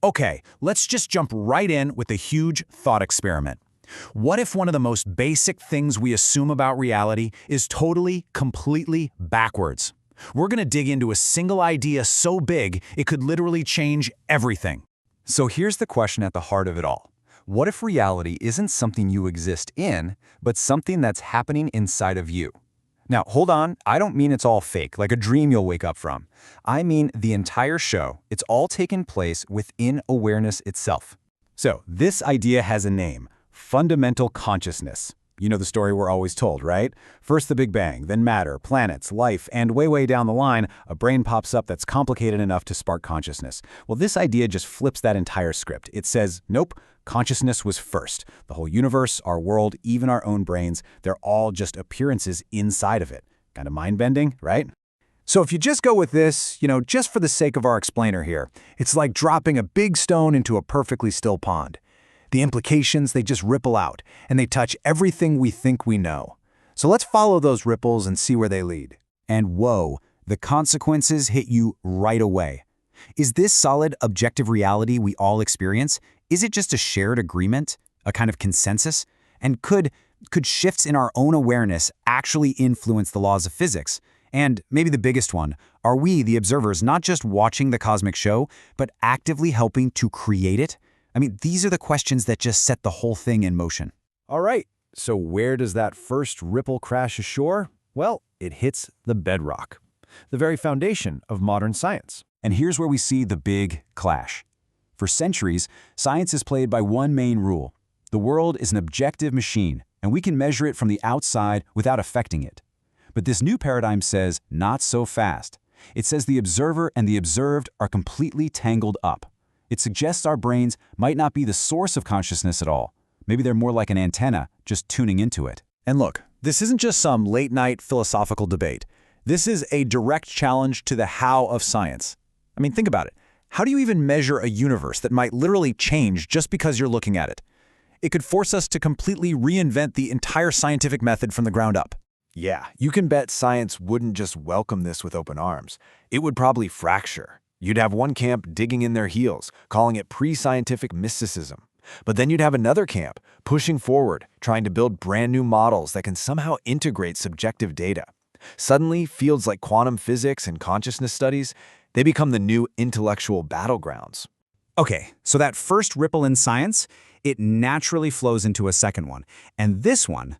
Okay, let's just jump right in with a huge thought experiment. What if one of the most basic things we assume about reality is totally, completely backwards? We're going to dig into a single idea so big it could literally change everything. So here's the question at the heart of it all. What if reality isn't something you exist in, but something that's happening inside of you? Now, hold on, I don't mean it's all fake, like a dream you'll wake up from. I mean the entire show, it's all taken place within awareness itself. So, this idea has a name: fundamental consciousness. You know the story we're always told, right? First the Big Bang, then matter, planets, life, and way down the line, a brain pops up that's complicated enough to spark consciousness. Well, this idea just flips that entire script. It says, nope, consciousness was first. The whole universe, our world, even our own brains, they're all just appearances inside of it. Kind of mind-bending, right? So if you just go with this, just for the sake of our explainer here, it's like dropping a big stone into a perfectly still pond. The implications, they just ripple out, and they touch everything we think we know. So let's follow those ripples and see where they lead. And whoa, the consequences hit you right away. Is this solid, objective reality we all experience? Is it just a shared agreement, a kind of consensus? And could shifts in our own awareness actually influence the laws of physics? And maybe the biggest one, are we, the observers, not just watching the cosmic show, but actively helping to create it? I mean, these are the questions that just set the whole thing in motion. All right, so where does that first ripple crash ashore? Well, it hits the bedrock, the very foundation of modern science. And here's where we see the big clash. For centuries, science is played by one main rule. The world is an objective machine, and we can measure it from the outside without affecting it. But this new paradigm says, not so fast. It says the observer and the observed are completely tangled up. It suggests our brains might not be the source of consciousness at all. Maybe they're more like an antenna, just tuning into it. And look, this isn't just some late-night philosophical debate. This is a direct challenge to the how of science. I mean, think about it. How do you even measure a universe that might literally change just because you're looking at it? It could force us to completely reinvent the entire scientific method from the ground up. Yeah, you can bet science wouldn't just welcome this with open arms. It would probably fracture. You'd have one camp digging in their heels, calling it pre-scientific mysticism. But then you'd have another camp pushing forward, trying to build brand new models that can somehow integrate subjective data. Suddenly, fields like quantum physics and consciousness studies, they become the new intellectual battlegrounds. Okay, so that first ripple in science, it naturally flows into a second one. And this one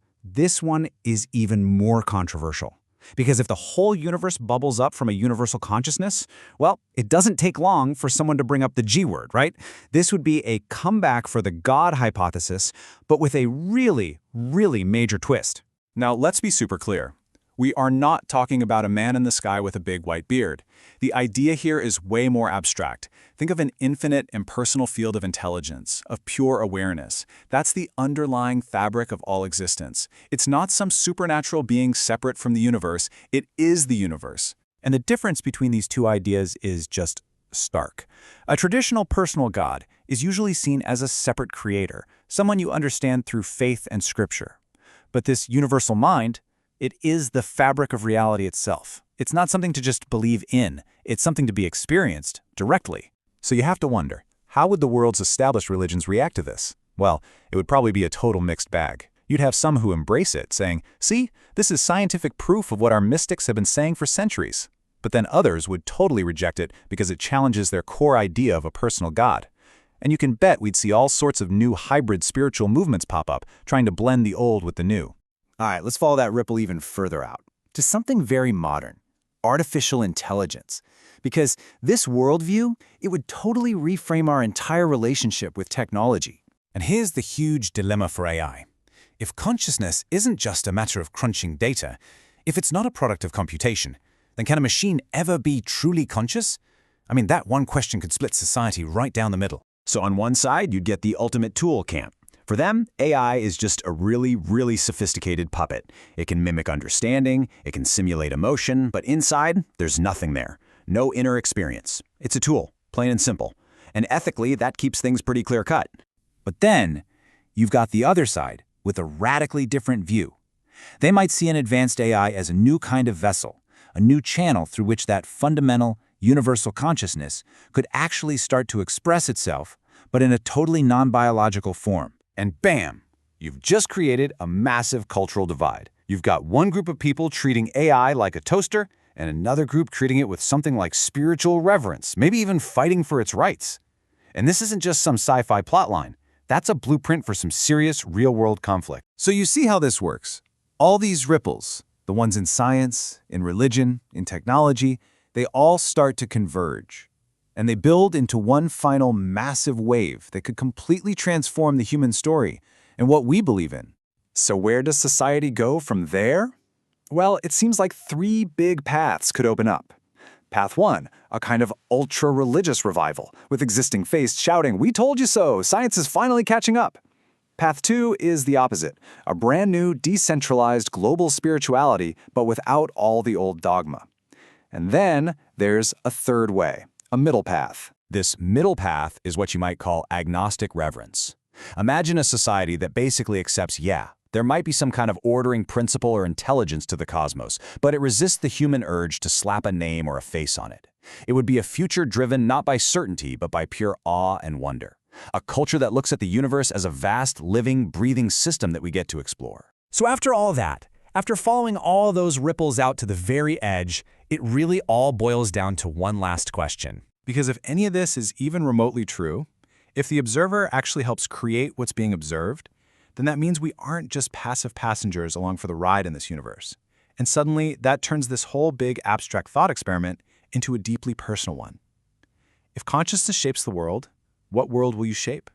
is even more controversial. Because if the whole universe bubbles up from a universal consciousness, well, it doesn't take long for someone to bring up the G word, right? This would be a comeback for the God hypothesis, but with a really, really major twist. Now, let's be super clear. We are not talking about a man in the sky with a big white beard. The idea here is way more abstract. Think of an infinite, impersonal field of intelligence, of pure awareness. That's the underlying fabric of all existence. It's not some supernatural being separate from the universe. It is the universe. And the difference between these two ideas is just stark. A traditional personal God is usually seen as a separate creator, someone you understand through faith and scripture. But this universal mind, it is the fabric of reality itself. It's not something to just believe in. It's something to be experienced directly. So you have to wonder, how would the world's established religions react to this? Well, it would probably be a total mixed bag. You'd have some who embrace it, saying, see, this is scientific proof of what our mystics have been saying for centuries. But then others would totally reject it because it challenges their core idea of a personal God. And you can bet we'd see all sorts of new hybrid spiritual movements pop up, trying to blend the old with the new. All right, let's follow that ripple even further out to something very modern, artificial intelligence. Because this worldview, it would totally reframe our entire relationship with technology. And here's the huge dilemma for AI. If consciousness isn't just a matter of crunching data, if it's not a product of computation, then can a machine ever be truly conscious? I mean, that one question could split society right down the middle. So on one side, you'd get the ultimate tool camp. For them, AI is just a really, really sophisticated puppet. It can mimic understanding, it can simulate emotion, but inside, there's nothing there. No inner experience. It's a tool, plain and simple. And ethically, that keeps things pretty clear-cut. But then, you've got the other side, with a radically different view. They might see an advanced AI as a new kind of vessel, a new channel through which that fundamental, universal consciousness, could actually start to express itself, but in a totally non-biological form. And bam! You've just created a massive cultural divide. You've got one group of people treating AI like a toaster, and another group treating it with something like spiritual reverence, maybe even fighting for its rights. And this isn't just some sci-fi plotline. That's a blueprint for some serious, real-world conflict. So you see how this works. All these ripples, the ones in science, in religion, in technology, they all start to converge. And they build into one final massive wave that could completely transform the human story and what we believe in. So where does society go from there? Well, it seems like three big paths could open up. Path 1, a kind of ultra-religious revival, with existing faiths shouting, "We told you so! Science is finally catching up!" Path 2 is the opposite, a brand new, decentralized global spirituality, but without all the old dogma. And then there's a third way, a middle path. This middle path is what you might call agnostic reverence. Imagine a society that basically accepts, yeah, there might be some kind of ordering principle or intelligence to the cosmos, but it resists the human urge to slap a name or a face on it. It would be a future driven not by certainty, but by pure awe and wonder. A culture that looks at the universe as a vast, living, breathing system that we get to explore. So after all that, after following all those ripples out to the very edge, it really all boils down to one last question. Because if any of this is even remotely true, if the observer actually helps create what's being observed, then that means we aren't just passive passengers along for the ride in this universe. And suddenly, that turns this whole big abstract thought experiment into a deeply personal one. If consciousness shapes the world, what world will you shape?